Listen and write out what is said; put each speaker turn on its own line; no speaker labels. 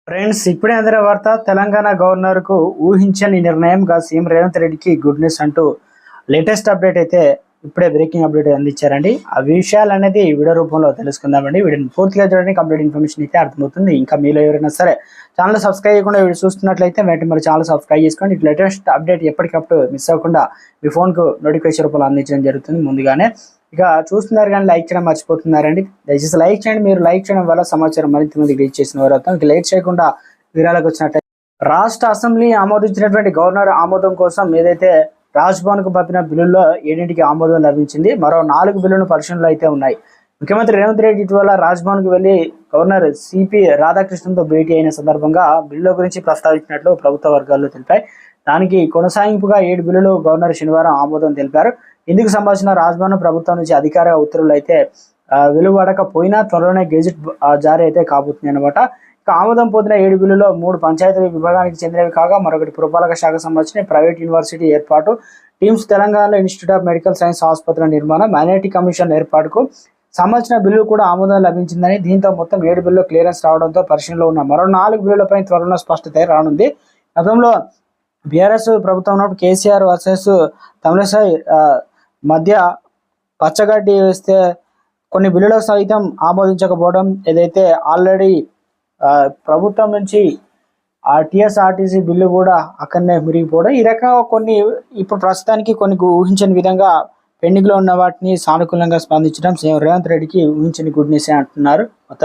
Friends, ఇప్పుడే అందిన వార్త. తెలంగాణ గవర్నర్ కు ఊహించని నిర్ణయంగా సీఎం రేవంత్ రెడ్డికి గుడ్ న్యూస్ అంటూ లేటెస్ట్ అప్డేట్ అయితే ఇప్పుడే బ్రేకింగ్ అప్డేట్ అందించారండి. ఆ విషయాలు అనేది వీడియో రూపంలో తెలుసుకుందామండి. వీడియోని పూర్తిగా చూడండి, కంప్లీట్ ఇన్ఫర్మేషన్ అయితే అర్థమవుతుంది. ఇంకా మీలో ఎవరైనా సరే ఛానల్ సబ్స్క్రైబ్ చేయకుండా వీడియో చూస్తున్నట్లయితే వెంటనే మరి ఛానల్ సబ్స్క్రైబ్ చేసుకోండి. లేటెస్ట్ అప్డేట్ ఎప్పటికప్పుడు మిస్ అవ్వకుండా మీ ఫోన్కు నోటిఫికేషన్ రూపంలో అందించడం జరుగుతుంది ముందుగానే. ఇక చూస్తున్నారు కానీ లైక్ చేయడం మర్చిపోతున్నారండి. దయచేసి లైక్ చేయండి. మీరు లైక్ చేయడం వల్ల సమాచారం మరింత మందికి రీచ్ చేసిన వారు అవుతాం. ఇక లేట్ చేయకుండా వివరాలకు వచ్చినట్లయితే, రాష్ట్ర అసెంబ్లీ ఆమోదించినటువంటి గవర్నర్ ఆమోదం కోసం ఏదైతే రాజ్భవన్ కు పంపిన బిల్లుల్లో 7కి ఆమోదం లభించింది. మరో 4 బిల్లులు పరిశీలనలో అయితే ఉన్నాయి. ముఖ్యమంత్రి రేవంత్ రెడ్డి ఇటీవల రాజ్భవన్ కు వెళ్లి గవర్నర్ సిపి రాధాకృష్ణన్తో భేటీ అయిన సందర్భంగా బిల్లుల గురించి ప్రస్తావించినట్లు ప్రభుత్వ వర్గాల్లో తెలిపాయి. దానికి కొనసాగింపుగా 7 బిల్లులు గవర్నర్ శనివారం ఆమోదం తెలిపారు. ఇందుకు సంబంధించిన రాజ్భవన్ ప్రభుత్వం నుంచి అధికార ఉత్తర్వులు అయితే వెలువడకపోయినా త్వరలోనే గెజిట్ జారీ అయితే కాబోతుంది అనమాట. ఆమోదం పొందిన 7 బిల్లులో 3 పంచాయతీ విభాగానికి చెందినవి కాగా మరొకటి పురపాలక శాఖ సంబంధించిన ప్రైవేట్ యూనివర్సిటీ ఏర్పాటు, టీమ్స్ తెలంగాణలో ఇన్స్టిట్యూట్ ఆఫ్ మెడికల్ సైన్స్ ఆసుపత్రుల నిర్మాణం, మైనారిటీ కమిషన్ ఏర్పాటుకు సంబంధించిన బిల్లు కూడా ఆమోదం లభించిందని. దీంతో మొత్తం 7 బిల్లు క్లియరెన్స్ రావడంతో పరిశీలనలో ఉన్న మరో 4 బిల్లులపై త్వరలో స్పష్టత రానుంది. గతంలో బీఆర్ఎస్ ప్రభుత్వం ఉన్నప్పుడు కేసీఆర్ వర్సెస్ తమిళసై మధ్య పచ్చగడ్డి వేస్తే కొన్ని బిల్లులకు సైతం ఆమోదించకపోవడం, ఏదైతే ఆల్రెడీ ప్రభుత్వం నుంచి టీఎస్ఆర్టీసీ బిల్లు కూడా అక్కడనే మురిగిపోవడం, ఈ రకంగా కొన్ని ఇప్పుడు ప్రస్తుతానికి కొన్ని ఊహించని విధంగా పెండింగ్లో ఉన్న వాటిని సానుకూలంగా స్పందించడం రేవంత్ రెడ్డికి ఊహించని గుడ్ న్యూస్ అంటున్నారు.